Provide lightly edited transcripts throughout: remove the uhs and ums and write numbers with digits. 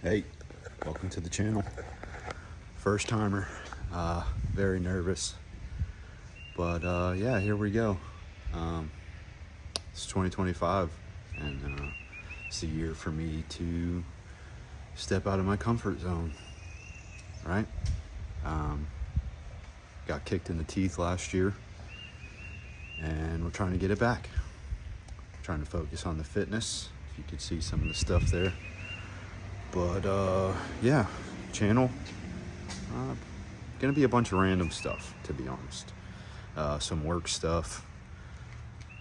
Hey, welcome to the channel. First timer, very nervous, but yeah, here we go. It's 2025, and it's a year for me to step out of my comfort zone, right? Got kicked in the teeth last year, and we're trying to get it back. Trying to focus on the fitness, if you could see some of the stuff there. But yeah, channel, gonna be a bunch of random stuff, to be honest. Some work stuff,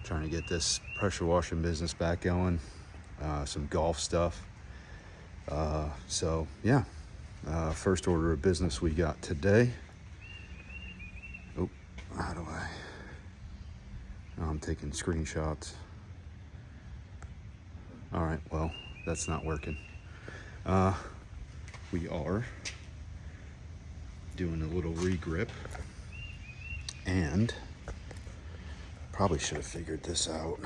trying to get this pressure washing business back going, some golf stuff. So yeah, first order of business we got today. Oh, how do I? I'm taking screenshots. All right, well, that's not working. We are doing a little regrip, and probably should have figured this out.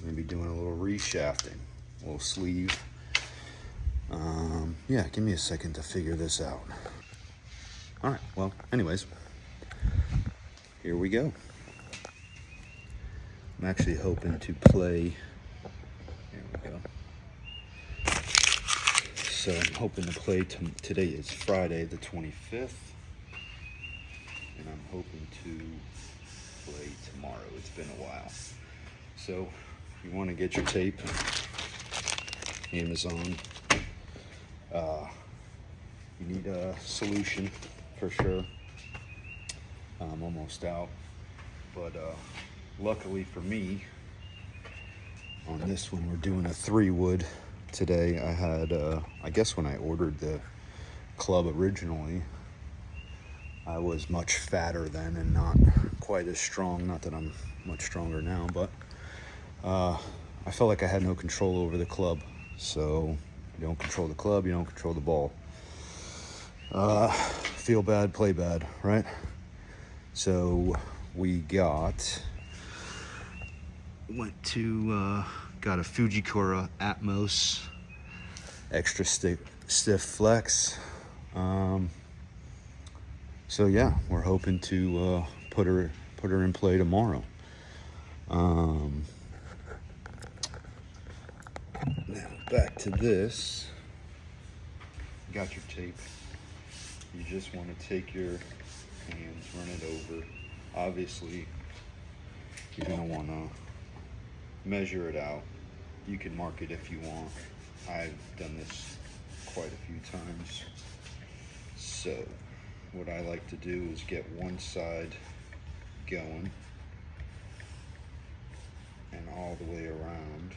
Maybe doing a little reshafting, a little sleeve. Yeah, give me a second to figure this out. All right, well, anyways, here we go. I'm actually hoping to play. Here we go. So I'm hoping to play. Today is Friday the 25th, and I'm hoping to play tomorrow. It's been a while. So you want to get your tape, Amazon. You need a solution for sure. I'm almost out, but luckily for me, on this one we're doing a 3-wood today. I had, I guess when I ordered the club originally, I was much fatter then and not quite as strong. Not that I'm much stronger now, but I felt like I had no control over the club. So you don't control the club, you don't control the ball. Feel bad, play bad, right? So we got a Fujikura Atmos extra stiff flex. So yeah, we're hoping to put her in play tomorrow. Now back to this. Got your tape. You just want to take your hands, run it over. Obviously, you're going to want to measure it out. You can mark it if you want. I've done this quite a few times. So what I like to do is get one side going and all the way around.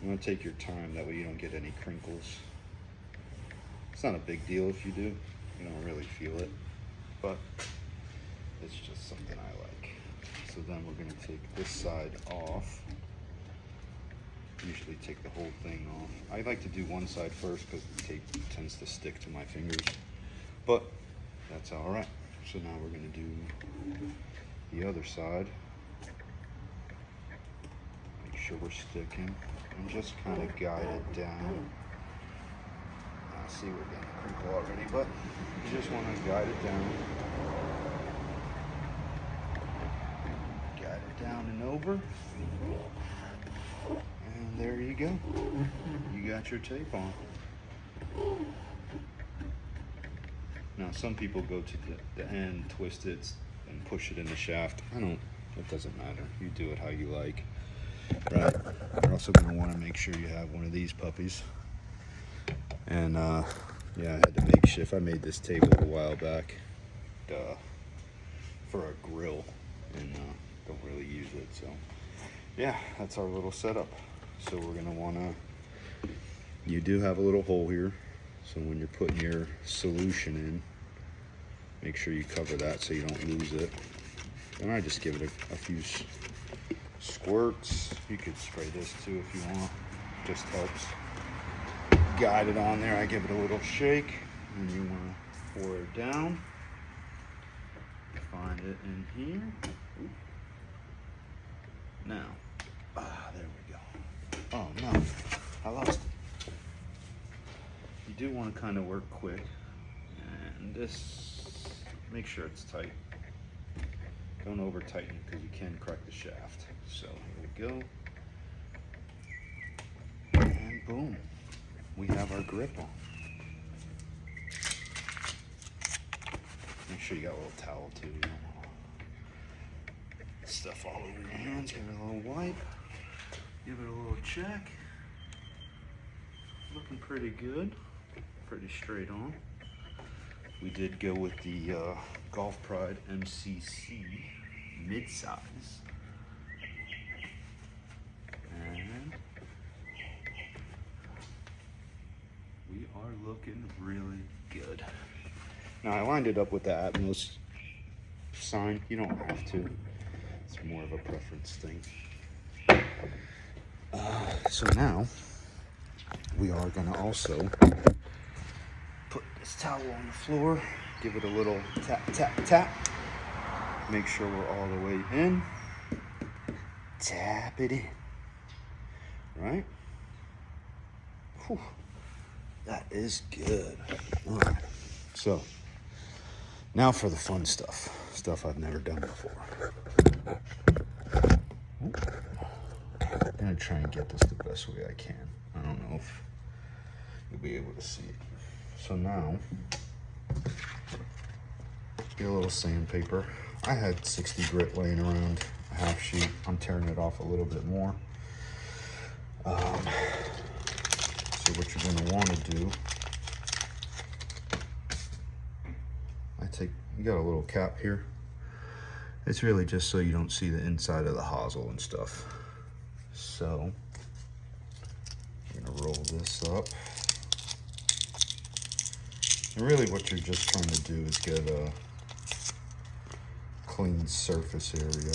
You want to take your time, that way you don't get any crinkles. It's not a big deal if you do. You don't really feel it, but it's just something I like. So then we're going to take this side off. Usually take the whole thing off. I like to do one side first because the tape tends to stick to my fingers, but that's all right. So now we're going to do the other side. Make sure we're sticking and just kind of guide it down. I see we're getting a crinkle already, but you just want to guide it down. Guide it down and over. And there you go. You got your tape on. Now some people go to the end, twist it, and push it in the shaft. It doesn't matter. You do it how you like. Right. You're also going to want to make sure you have one of these puppies. And yeah, I had to make shift. I made this table a while back for a grill, and don't really use it. So yeah, that's our little setup. So we're going to want to, you do have a little hole here. So when you're putting your solution in, make sure you cover that so you don't lose it. And I just give it a few squirts. You could spray this too if you want. Just helps. Guide it on there. I give it a little shake, and you want to pour it down. Find it in here. Now, there we go. do want to kind of work quick, and this, make sure it's tight. Don't over tighten because you can crack the shaft. So here we go, and boom, we have our grip on. Make sure you got a little towel too. You don't want stuff all over your hands. Give it a little wipe. Give it a little check. Looking pretty good. Pretty straight on. We did go with the Golf Pride MCC mid-size. And we are looking really good. Now I lined it up with the Atmos sign. You don't have to. It's more of a preference thing. So now we are going to also put this towel on the floor, give it a little tap, tap, tap. Make sure we're all the way in. Tap it in. Right? Whew. That is good. All right. So now for the fun stuff. Stuff I've never done before. I'm gonna try and get this the best way I can. I don't know if you'll be able to see it. So now, get a little sandpaper. I had 60 grit laying around, a half sheet. I'm tearing it off a little bit more. So what you're gonna wanna do, you got a little cap here. It's really just so you don't see the inside of the hosel and stuff. So, I'm gonna roll this up. And really what you're just trying to do is get a clean surface area.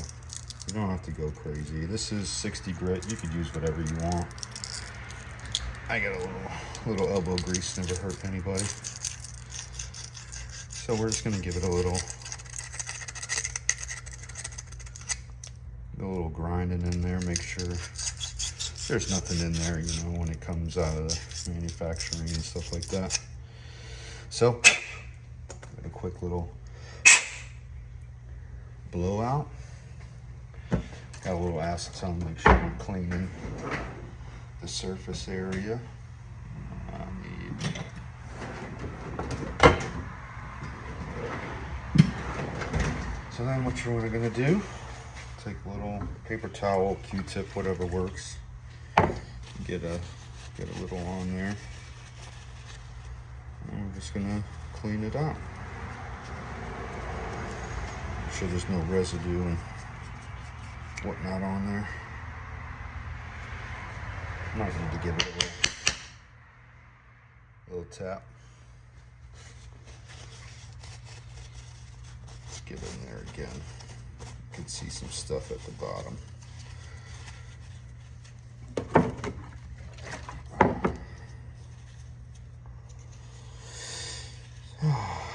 You don't have to go crazy. This is 60 grit. You could use whatever you want. I got a little elbow grease, never hurt anybody. So we're just gonna give it a little grinding in there, make sure there's nothing in there, you know, when it comes out of the manufacturing and stuff like that. So, got a quick little blowout. Got a little acetone, make sure we're cleaning the surface area. So then what you're gonna do, take a little paper towel, Q-tip, whatever works. Get a little on there. And we're just gonna clean it out. Make sure there's no residue and whatnot on there. Might need to give it a little tap. Let's get in there again. You can see some stuff at the bottom.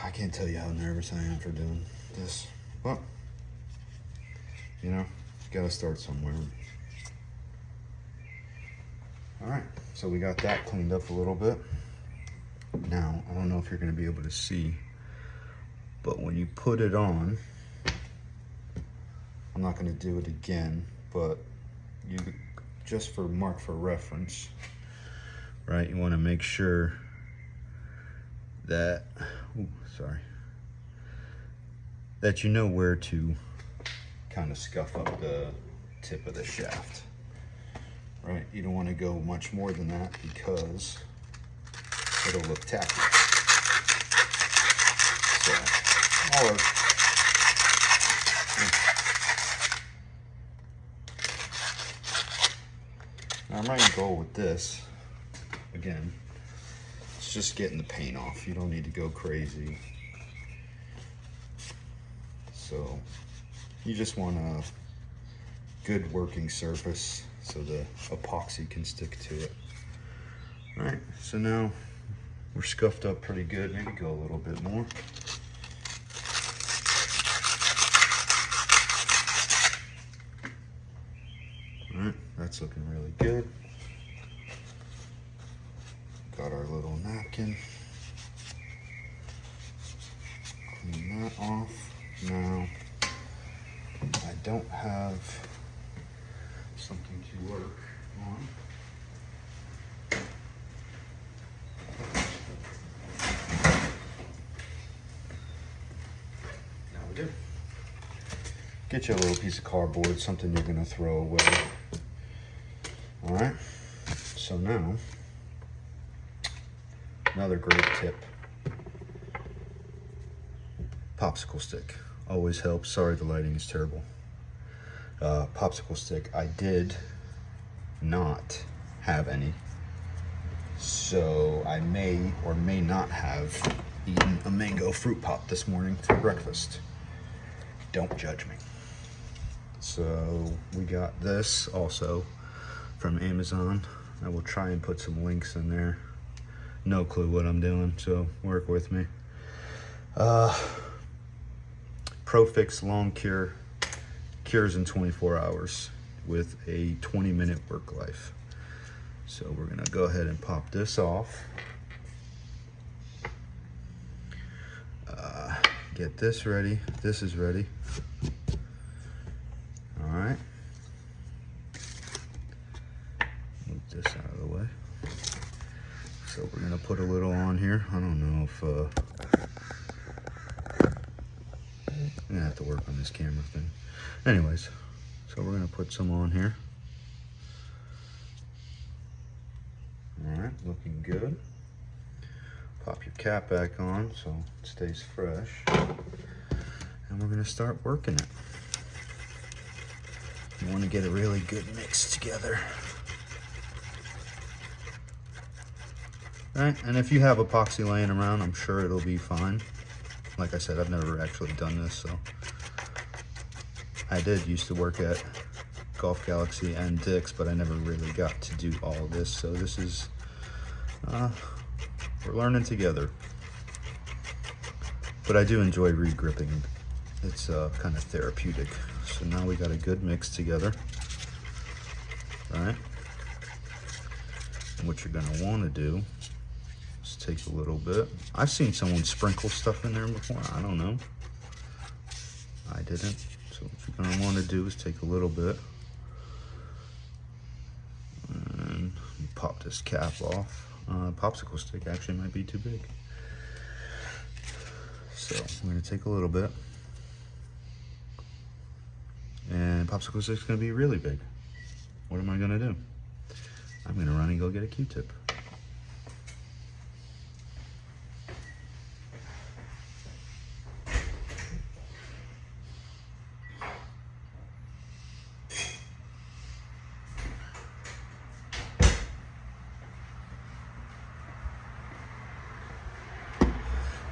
I can't tell you how nervous I am for doing this, but you know, you gotta start somewhere. All right, so we got that cleaned up a little bit. Now, I don't know if you're gonna be able to see, but when you put it on, I'm not going to do it again, but you just for reference, right? You want to make sure that, that you know where to kind of scuff up the tip of the shaft, right? You don't want to go much more than that because it'll look tacky. So, now my goal with this, again, is just getting the paint off. You don't need to go crazy. So you just want a good working surface so the epoxy can stick to it. All right, so now we're scuffed up pretty good. Maybe go a little bit more. All right, that's looking really good. Got our little napkin. napkin. Clean that off. Now, I don't have something to work on. Now we do. Get you a little piece of cardboard, something you're gonna throw away. All right, so now, another great tip. Popsicle stick, always helps. Sorry, the lighting is terrible. Popsicle stick, I did not have any. So I may or may not have eaten a mango fruit pop this morning for breakfast. Don't judge me. So we got this also from Amazon. I will try and put some links in there. No clue what I'm doing, so work with me. ProFix Long Cure, cures in 24 hours with a 20-minute work life. So we're gonna go ahead and pop this off. Get this ready. This is ready. All right. Move this out of the way. So we're gonna put a little on here. I don't know if I'm gonna have to work on this camera thing. Anyways, so we're gonna put some on here. All right, looking good. Pop your cap back on so it stays fresh. And we're gonna start working it. You wanna get a really good mix together. All right, and if you have epoxy laying around, I'm sure it'll be fine. Like I said, I've never actually done this, so. I did used to work at Golf Galaxy and Dick's, but I never really got to do all of this. So this is, we're learning together. But I do enjoy re-gripping. It's kind of therapeutic. So now we got a good mix together, right? And what you're gonna wanna do is take a little bit. I've seen someone sprinkle stuff in there before, I don't know. I didn't. So what you're gonna wanna do is take a little bit and pop this cap off. Popsicle stick actually might be too big. So I'm gonna take a little bit, and popsicle stick's gonna be really big. What am I gonna do? I'm gonna run and go get a Q-tip.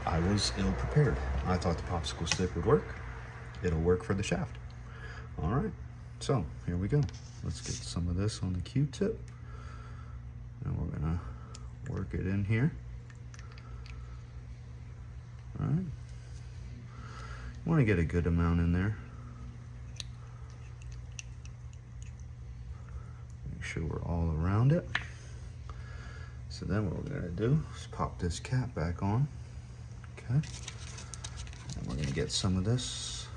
I was ill prepared. I thought the popsicle stick would work. It'll work for the shaft. All right, so here we go. Let's get some of this on the Q-tip. And we're gonna work it in here. All right. You wanna get a good amount in there. Make sure we're all around it. So then what we're gonna do is pop this cap back on. Okay, and we're gonna get some of this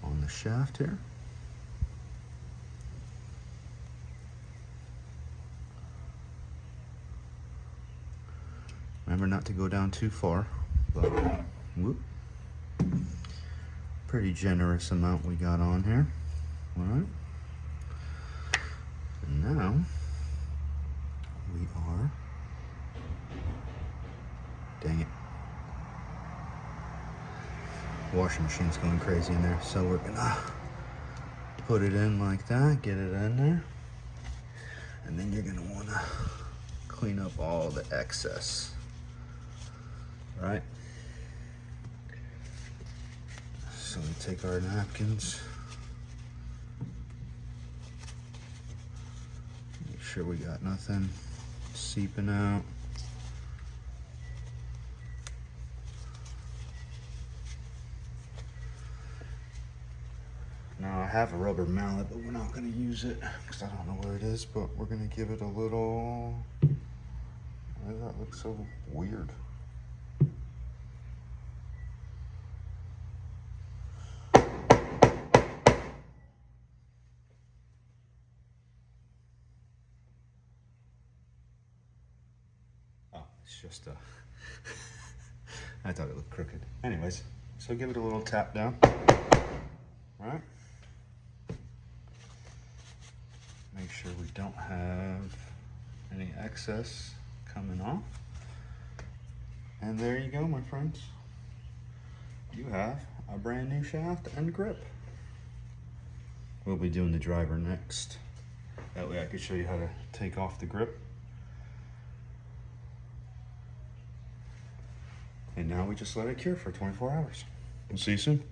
on the shaft here. Remember not to go down too far, but whoop. Pretty generous amount we got on here. All right, and now we are, dang it. Washing machine's going crazy in there, so we're gonna put it in like that, get it in there, and then you're gonna wanna clean up all the excess, right? So we take our napkins, make sure we got nothing seeping out. Now I have a rubber mallet, but we're not gonna use it because I don't know where it is, but we're gonna give it a little, Why does that look so weird? Oh, it's just I thought it looked crooked. Anyways, so give it a little tap down. Right? Make sure we don't have any excess coming off. And there you go, my friends. You have a brand new shaft and grip. We'll be doing the driver next. That way I can show you how to take off the grip. And now we just let it cure for 24 hours. We'll see you soon.